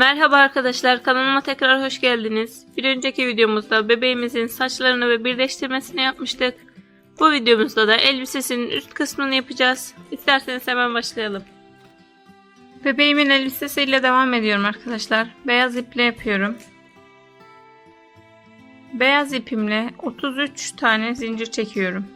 Merhaba arkadaşlar, kanalıma tekrar hoş geldiniz. Bir önceki videomuzda bebeğimizin saçlarını ve birleştirmesini yapmıştık. Bu videomuzda da elbisesinin üst kısmını yapacağız. İsterseniz hemen başlayalım. Bebeğimin elbisesiyle devam ediyorum arkadaşlar. Beyaz iple yapıyorum. Beyaz ipimle 33 tane zincir çekiyorum.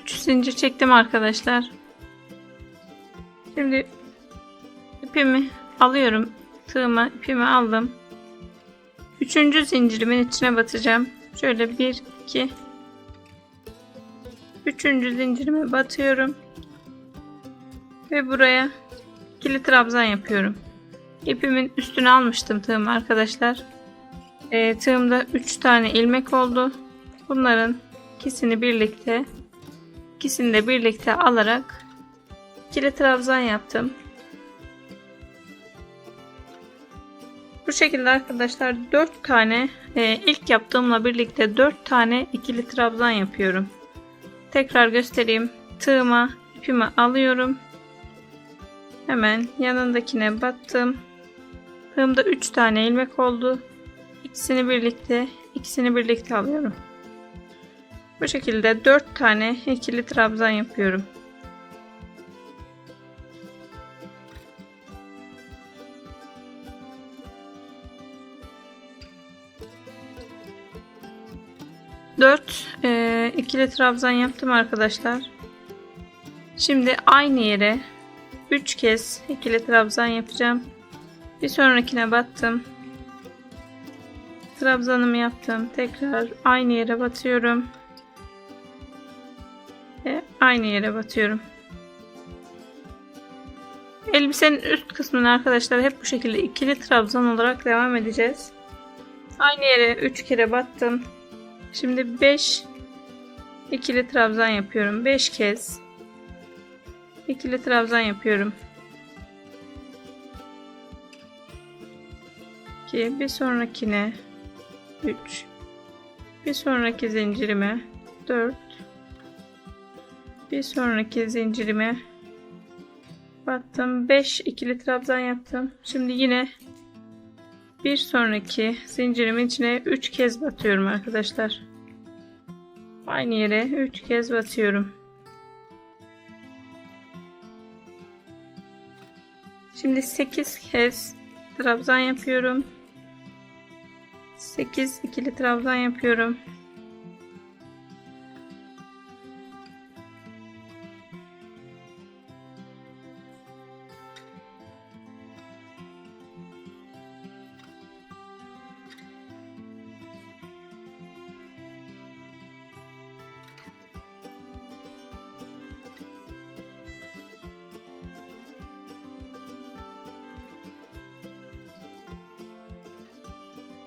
Zincir çektim arkadaşlar. Şimdi ipimi alıyorum. Tığımı, ipimi aldım. 3. zincirimin içine batacağım. Şöyle 1 2 3. zincirime batıyorum. Ve buraya ikili trabzan yapıyorum. İpimin üstüne almıştım tığımı arkadaşlar. Tığımda 3 tane ilmek oldu. Bunların ikisini de birlikte alarak ikili trabzan yaptım. Bu şekilde arkadaşlar 4 tane ilk yaptığımla birlikte 4 tane ikili trabzan yapıyorum. Tekrar göstereyim. Tığıma ipimi alıyorum. Hemen yanındakine battım. Tığımda 3 tane ilmek oldu. İkisini birlikte alıyorum. Bu şekilde 4 tane ikili trabzan yapıyorum. İkili trabzan yaptım arkadaşlar. Şimdi aynı yere 3 kez ikili trabzan yapacağım. Bir sonrakine battım. Trabzanımı yaptım. Tekrar aynı yere batıyorum. Ve aynı yere batıyorum. Elbisenin üst kısmını arkadaşlar hep bu şekilde ikili trabzan olarak devam edeceğiz. Aynı yere 3 kere battım. Şimdi 5 ikili trabzan yapıyorum. 5 kez ikili trabzan yapıyorum. 2, bir sonrakine 3, bir sonraki zincirime 4, bir sonraki zincirime battım. 5 ikili trabzan yaptım. Şimdi yine bir sonraki zincirimin içine 3 kez batıyorum arkadaşlar. Aynı yere 3 kez batıyorum. Şimdi 8 kez trabzan yapıyorum. 8 ikili trabzan yapıyorum.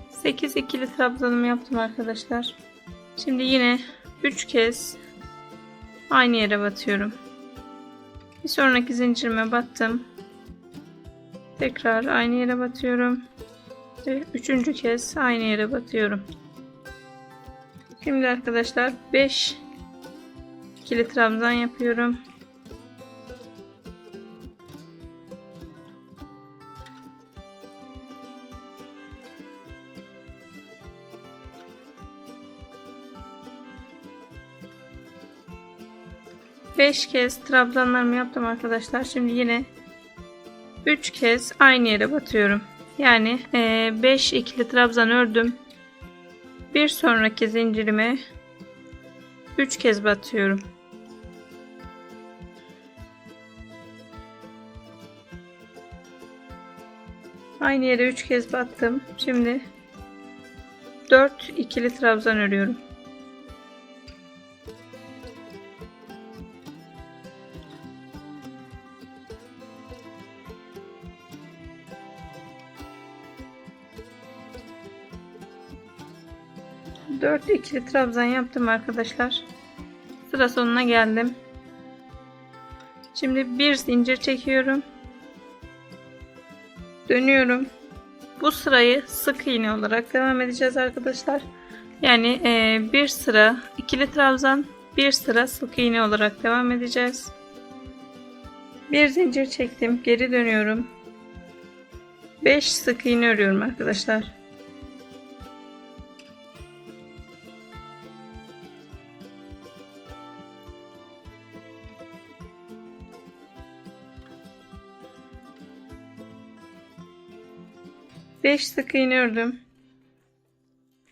Sekiz ikili trabzanımı yaptım arkadaşlar. Şimdi yine 3 kez aynı yere batıyorum. Bir sonraki zincirime battım. Tekrar aynı yere batıyorum. Ve 3. kez aynı yere batıyorum. Şimdi arkadaşlar 5 ikili trabzan yapıyorum. Beş kez trabzanlarımı yaptım arkadaşlar. Şimdi yine 3 kez aynı yere batıyorum. Yani 5 ikili trabzan ördüm. Bir sonraki zincirime 3 kez batıyorum. Aynı yere 3 kez battım. Şimdi 4 ikili trabzan örüyorum. Dört ikili trabzan yaptım arkadaşlar. Sıra sonuna geldim. Şimdi bir zincir çekiyorum. Dönüyorum. Bu sırayı sık iğne olarak devam edeceğiz arkadaşlar. Yani bir sıra ikili trabzan, bir sıra sık iğne olarak devam edeceğiz. Bir zincir çektim, geri dönüyorum. 5 sık iğne örüyorum arkadaşlar. Beş sık iğne ördüm.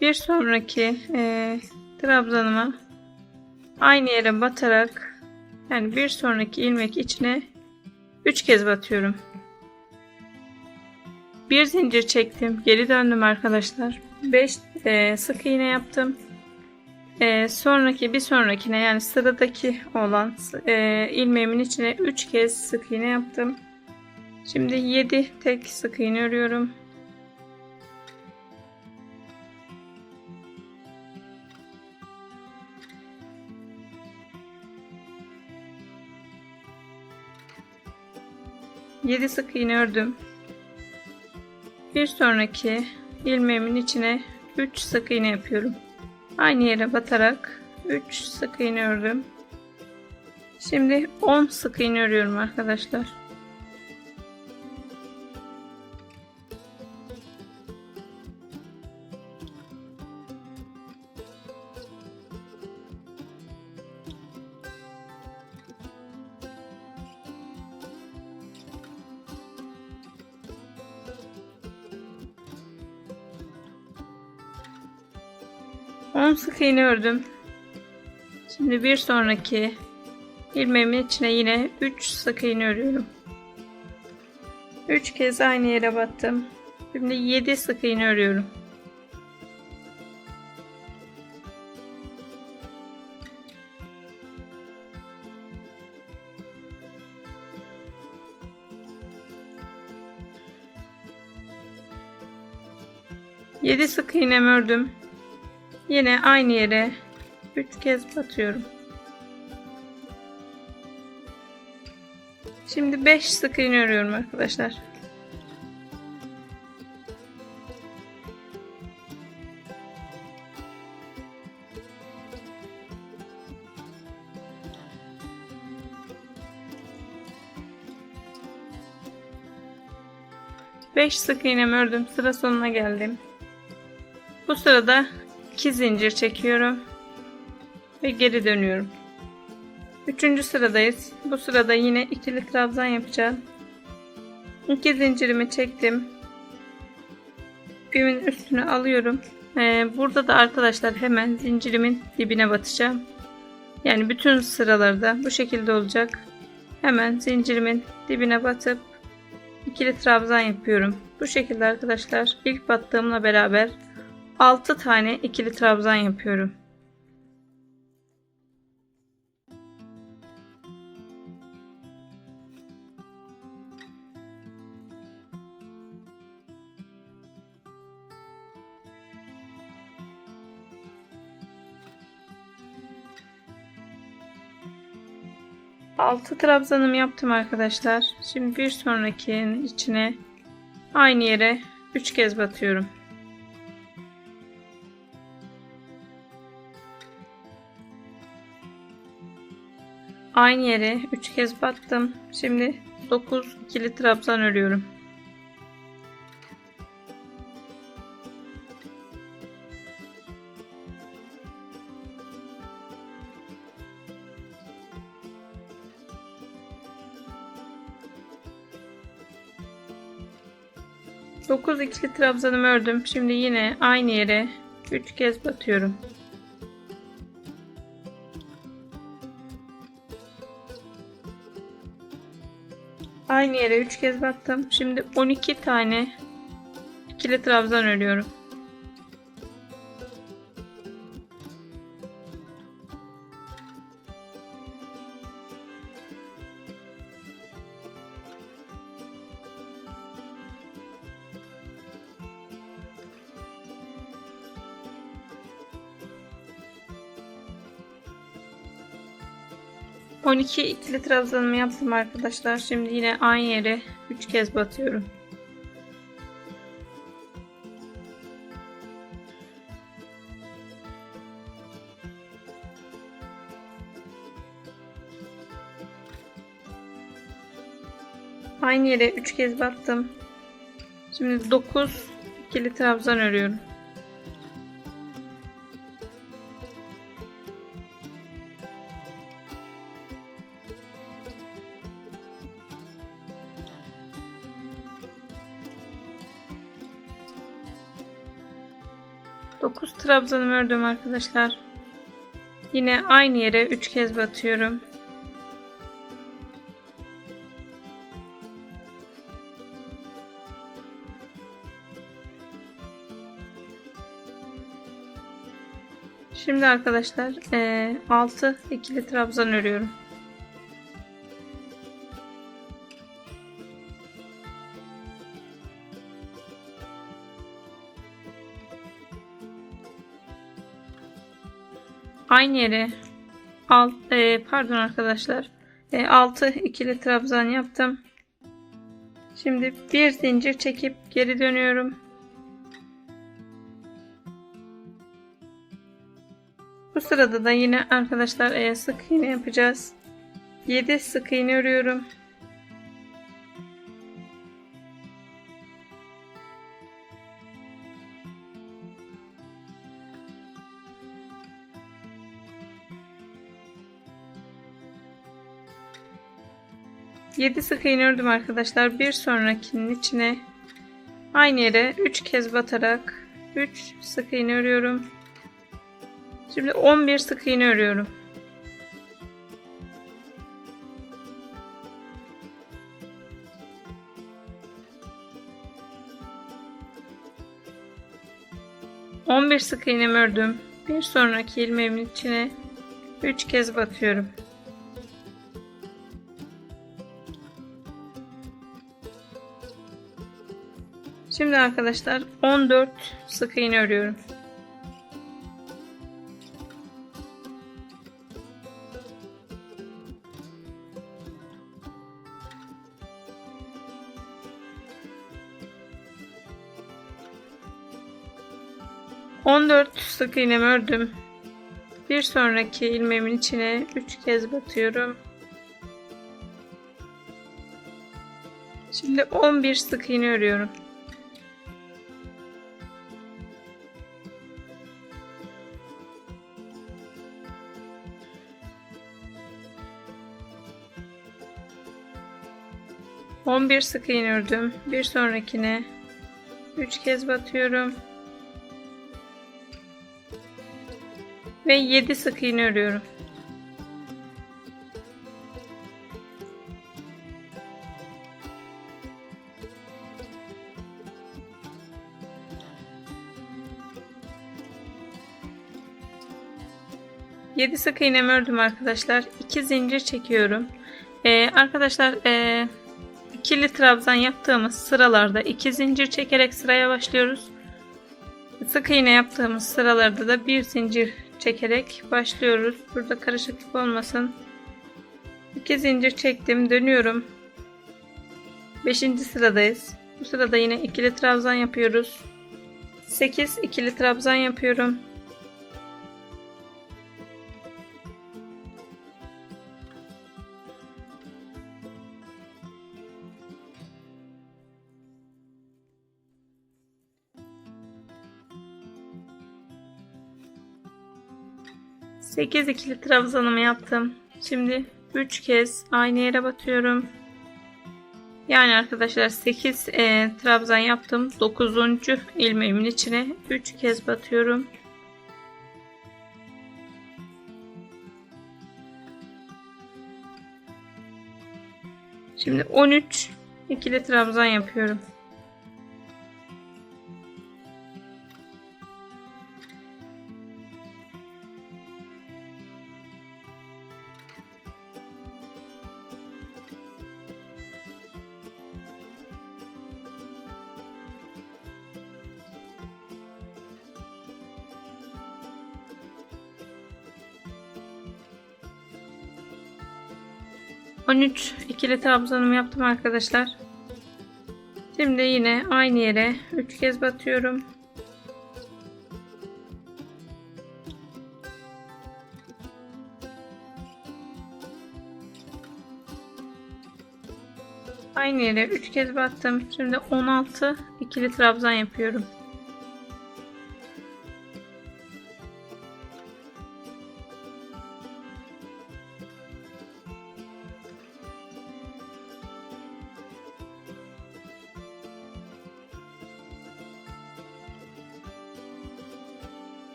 Bir sonraki trabzanıma aynı yere batarak, yani bir sonraki ilmek içine 3 kez batıyorum. Bir zincir çektim, geri döndüm arkadaşlar. 5 sık iğne yaptım. Bir sonrakine, yani sıradaki olan ilmeğimin içine 3 kez sık iğne yaptım. Şimdi 7 tek sık iğne örüyorum. Yedi sık iğne ördüm. Bir sonraki ilmeğimin içine 3 sık iğne yapıyorum. Aynı yere batarak 3 sık iğne ördüm. Şimdi 10 sık iğne örüyorum arkadaşlar. Sık iğne ördüm. Şimdi bir sonraki ilmeğimin içine yine 3 sık iğne örüyorum. 3 kez aynı yere battım. Şimdi 7 sık iğne örüyorum. Yedi sık iğnemi ördüm. Yine aynı yere 3 kez batıyorum. Şimdi 5 sık iğne örüyorum arkadaşlar. Beş sık iğnemi ördüm. Sıra sonuna geldim. Bu sırada 2 zincir çekiyorum ve geri dönüyorum. 3. sıradayız. Bu sırada yine ikili trabzan yapacağım. 2 zincirimi çektim. İpimin üstüne alıyorum. Burada da arkadaşlar hemen zincirimin dibine batacağım. Yani bütün sıralarda bu şekilde olacak. Hemen zincirimin dibine batıp ikili trabzan yapıyorum. Bu şekilde arkadaşlar ilk battığımla beraber 6 tane ikili trabzan yapıyorum. Altı trabzanımı yaptım arkadaşlar. Şimdi bir sonrakinin içine aynı yere 3 kez batıyorum. Aynı yere 3 kez battım. Şimdi 9 ikili trabzan örüyorum. Dokuz ikili trabzanımı ördüm. Şimdi yine aynı yere 3 kez batıyorum. Aynı yere 3 kez battım. Şimdi 12 tane ikili trabzan örüyorum. 12 ikili trabzanımı yaptım arkadaşlar. Şimdi yine aynı yere 3 kez batıyorum. Aynı yere 3 kez battım. Şimdi 9 ikili trabzan örüyorum. Dokuz trabzanımı ördüm arkadaşlar. Yine aynı yere 3 kez batıyorum. Şimdi arkadaşlar 6 ikili trabzan örüyorum. Aynı yere pardon arkadaşlar 6 ikili trabzan yaptım. Şimdi bir zincir çekip geri dönüyorum. Bu sırada da yine arkadaşlar sık iğne yapacağız. 7 sık iğne örüyorum. Yedi sık iğne ördüm arkadaşlar. Bir sonrakinin içine aynı yere 3 kez batarak 3 sık iğne örüyorum. Şimdi 11 sık iğne örüyorum. ...11 sık iğnemi ördüm. Bir sonraki ilmeğimin içine 3 kez batıyorum. Şimdi arkadaşlar 14 sık iğne örüyorum. Sık iğnemi ördüm. Bir sonraki ilmeğimin içine 3 kez batıyorum. Şimdi 11 sık iğne örüyorum. Sık iğne ördüm. Bir sonrakine 3 kez batıyorum. Ve 7 sık iğne örüyorum. Yedi sık iğnemi ördüm arkadaşlar. 2 zincir çekiyorum. Arkadaşlar ikili trabzan yaptığımız sıralarda 2 zincir çekerek sıraya başlıyoruz. Sık iğne yaptığımız sıralarda da bir zincir çekerek başlıyoruz. Burada karışıklık olmasın. 2 zincir çektim, dönüyorum. 5. sıradayız. Bu sırada yine ikili trabzan yapıyoruz. 8 ikili trabzan yapıyorum. Sekiz ikili trabzanımı yaptım. Şimdi 3 kez aynı yere batıyorum. Yani arkadaşlar 8 trabzan yaptım. 9. ilmeğimin içine 3 kez batıyorum. Şimdi 13 ikili trabzan yapıyorum. 13 ikili trabzanımı yaptım arkadaşlar. Şimdi yine aynı yere 3 kez batıyorum. Aynı yere 3 kez battım. Şimdi 16 ikili trabzan yapıyorum.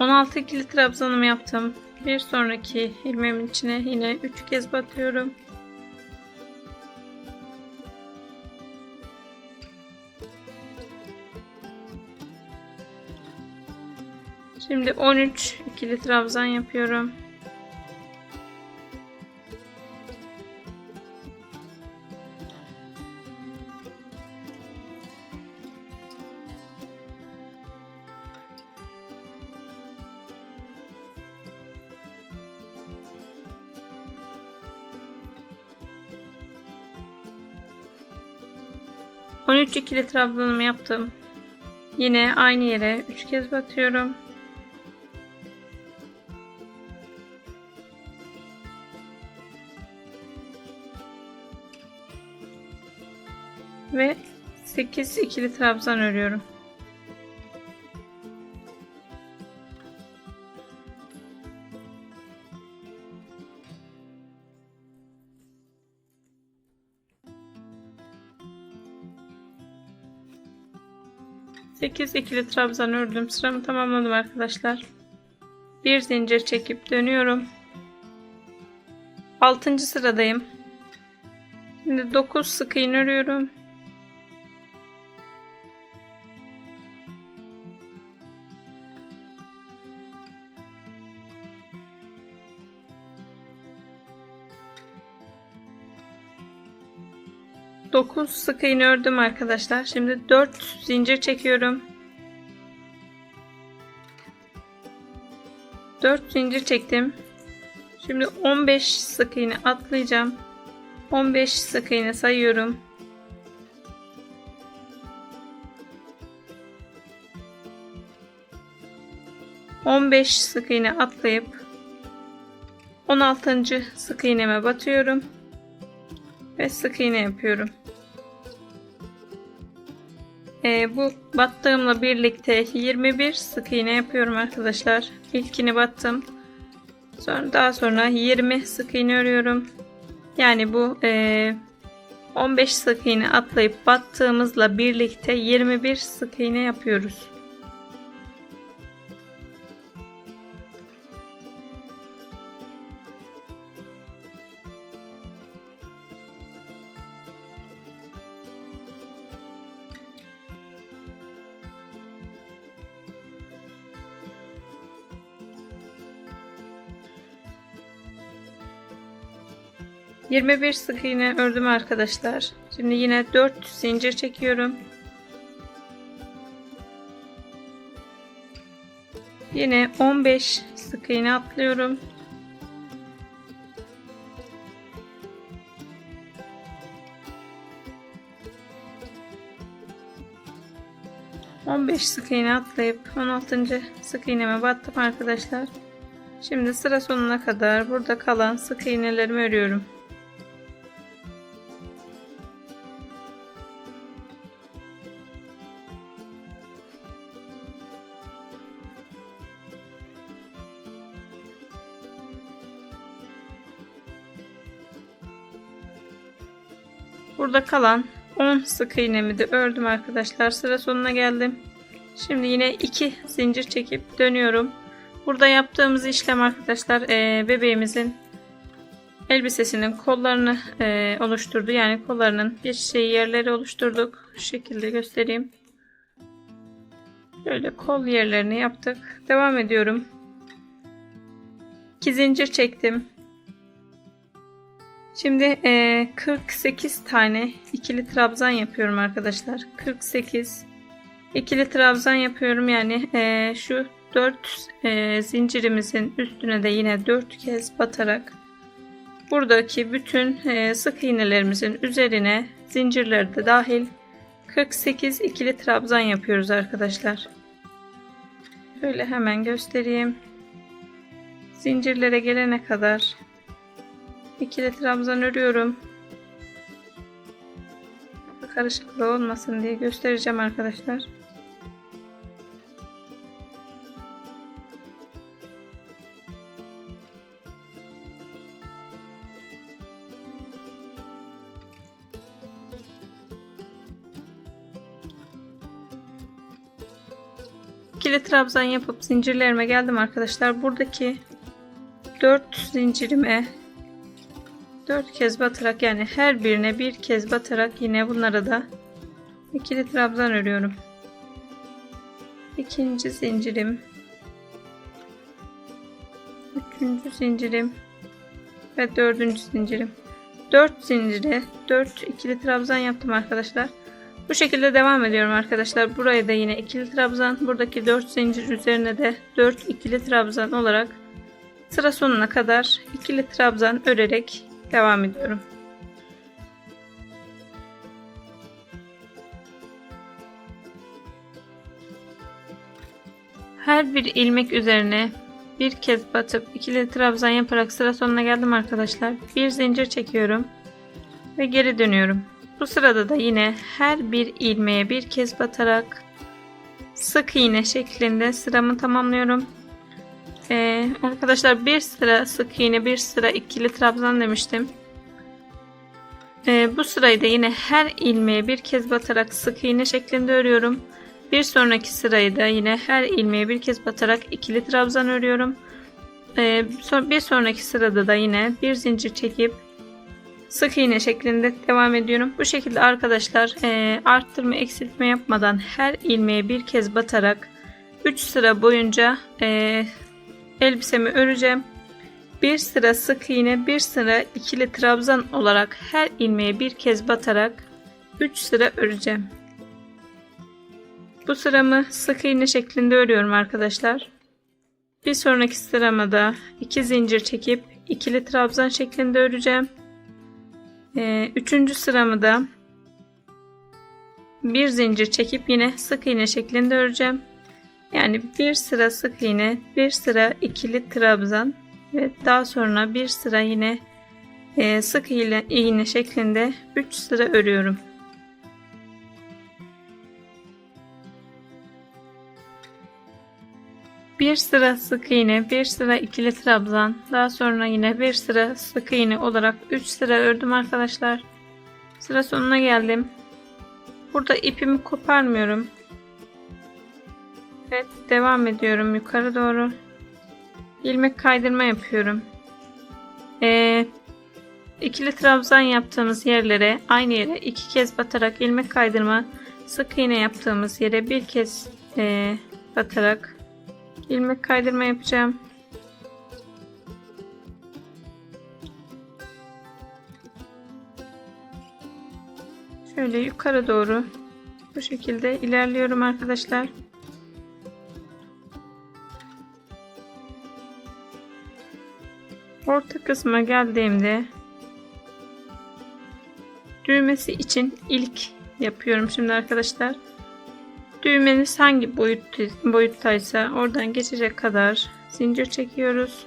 ...16 ikili trabzanımı yaptım. Bir sonraki ilmeğimin içine yine 3 kez batıyorum. Şimdi 13 ikili trabzan yapıyorum. On üç ikili trabzanımı yaptım. Yine aynı yere 3 kez batıyorum. Ve 8 ikili trabzan örüyorum. Sekiz ikili trabzan ördüm. Sıramı tamamladım arkadaşlar. Bir zincir çekip dönüyorum. 6. sıradayım. Şimdi 9 sık iğne örüyorum. Dokuz sık iğne ördüm arkadaşlar. Şimdi 4 zincir çekiyorum. 4 zincir çektim. Şimdi 15 sık iğne atlayacağım. 15 sık iğne sayıyorum. ...15 sık iğne atlayıp... ...16. sık iğneme batıyorum. Ve sık iğne yapıyorum. Bu battığımla birlikte 21 sık iğne yapıyorum arkadaşlar. İlkini battım. Daha sonra 20 sık iğne örüyorum. Yani bu 15 sık iğne atlayıp battığımızla birlikte 21 sık iğne yapıyoruz. ...21 sık iğne ördüm arkadaşlar. Şimdi yine 4 zincir çekiyorum. Yine 15 sık iğne atlıyorum. ...15 sık iğne atlayıp 16. sık iğneme battım arkadaşlar. Şimdi sıra sonuna kadar burada kalan sık iğnelerimi örüyorum. Burada kalan 10 sık iğnemi de ördüm arkadaşlar. Sıra sonuna geldim. Şimdi yine 2 zincir çekip dönüyorum. Burada yaptığımız işlem arkadaşlar bebeğimizin elbisesinin kollarını oluşturdu. Yani kollarının geçeceği yerleri oluşturduk. Şu şekilde göstereyim. Böyle kol yerlerini yaptık. Devam ediyorum. 2 zincir çektim. Şimdi 48 tane ikili trabzan yapıyorum arkadaşlar. 48 İkili trabzan yapıyorum. Yani şu 4 zincirimizin üstüne de yine 4 kez batarak buradaki bütün sık iğnelerimizin üzerine zincirleri de dahil 48 ikili trabzan yapıyoruz arkadaşlar. Şöyle hemen göstereyim. Zincirlere gelene kadar ikili trabzan örüyorum. Karışıklık olmasın diye göstereceğim arkadaşlar. İkili trabzan yapıp zincirlerime geldim arkadaşlar. Buradaki 4 zincirime 4 kez batarak, yani her birine bir kez batarak yine bunlara da ikili trabzan örüyorum. İkinci zincirim, üçüncü zincirim ve dördüncü zincirim. 4 zincire 4 ikili trabzan yaptım arkadaşlar. Bu şekilde devam ediyorum arkadaşlar. Buraya da yine ikili trabzan, buradaki 4 zincir üzerine de 4 ikili trabzan olarak sıra sonuna kadar ikili trabzan örerek devam ediyorum. Her bir ilmek üzerine bir kez batıp ikili trabzan yaparak sıra sonuna geldim arkadaşlar. Bir zincir çekiyorum ve geri dönüyorum. Bu sırada da yine her bir ilmeğe bir kez batarak sık iğne şeklinde sıramı tamamlıyorum. Arkadaşlar bir sıra sık iğne, bir sıra ikili trabzan demiştim. Bu sırayı da yine her ilmeğe bir kez batarak sık iğne şeklinde örüyorum. Bir sonraki sırayı da yine her ilmeğe bir kez batarak ikili trabzan örüyorum. Bir sonraki sırada da yine bir zincir çekip sık iğne şeklinde devam ediyorum. Bu şekilde arkadaşlar arttırma eksiltme yapmadan her ilmeğe bir kez batarak 3 sıra boyunca elbisemi öreceğim. Bir sıra sık iğne, bir sıra ikili trabzan olarak her ilmeğe bir kez batarak 3 sıra öreceğim. Bu sıramı sık iğne şeklinde örüyorum arkadaşlar. Bir sonraki sırama da 2 zincir çekip ikili trabzan şeklinde öreceğim. Üçüncü sıramı da bir zincir çekip yine sık iğne şeklinde öreceğim. Yani bir sıra sık iğne, bir sıra ikili trabzan ve daha sonra bir sıra yine sık iğne şeklinde 3 sıra örüyorum. Bir sıra sık iğne, bir sıra ikili trabzan, daha sonra yine bir sıra sık iğne olarak 3 sıra ördüm arkadaşlar. Sıra sonuna geldim. Burada ipimi koparmıyorum. Evet, devam ediyorum yukarı doğru. İlmek kaydırma yapıyorum. İkili trabzan yaptığımız yerlere, aynı yere 2 kez batarak ilmek kaydırma, sık iğne yaptığımız yere bir kez batarak ilmek kaydırma yapacağım. Şöyle yukarı doğru bu şekilde ilerliyorum arkadaşlar. Orta kısma geldiğimde düğmesi için ilk yapıyorum şimdi arkadaşlar. Düğmeniz hangi boyuttaysa oradan geçecek kadar zincir çekiyoruz.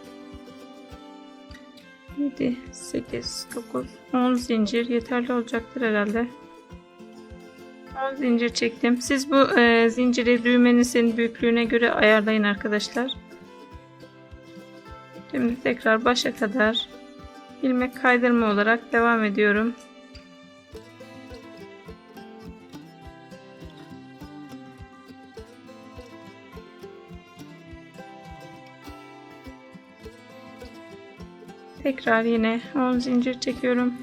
7, 8, 9, 10 zincir yeterli olacaktır herhalde. 10 zincir çektim. Siz bu zinciri düğmenizin büyüklüğüne göre ayarlayın arkadaşlar. Şimdi tekrar başa kadar ilmek kaydırma olarak devam ediyorum. Tekrar yine 10 zincir çekiyorum.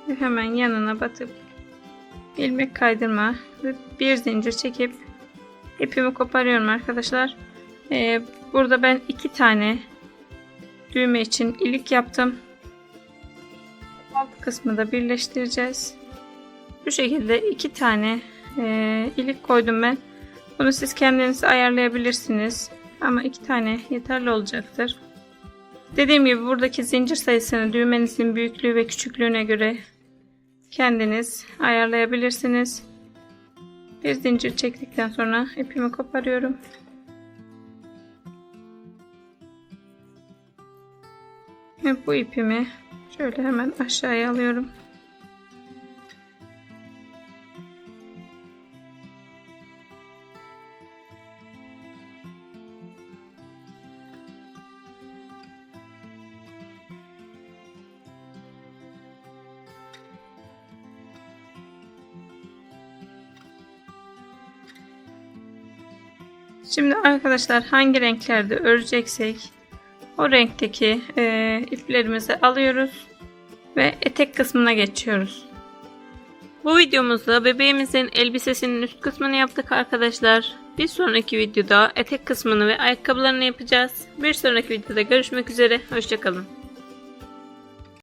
Ve hemen yanına batıp ilmek kaydırma ve bir zincir çekip ipimi koparıyorum arkadaşlar. Burada ben 2 tane düğme için ilik yaptım. Alt kısmı da birleştireceğiz. Bu şekilde 2 tane ilik koydum ben. Bunu siz kendiniz ayarlayabilirsiniz. Ama 2 tane yeterli olacaktır. Dediğim gibi buradaki zincir sayısını düğmenizin büyüklüğü ve küçüklüğüne göre kendiniz ayarlayabilirsiniz. Bir zincir çektikten sonra ipimi koparıyorum. Ve bu ipimi şöyle hemen aşağıya alıyorum. Şimdi arkadaşlar hangi renklerde öreceksek o renkteki iplerimizi alıyoruz ve etek kısmına geçiyoruz. Bu videomuzda bebeğimizin elbisesinin üst kısmını yaptık arkadaşlar. Bir sonraki videoda etek kısmını ve ayakkabılarını yapacağız. Bir sonraki videoda görüşmek üzere. Hoşça kalın.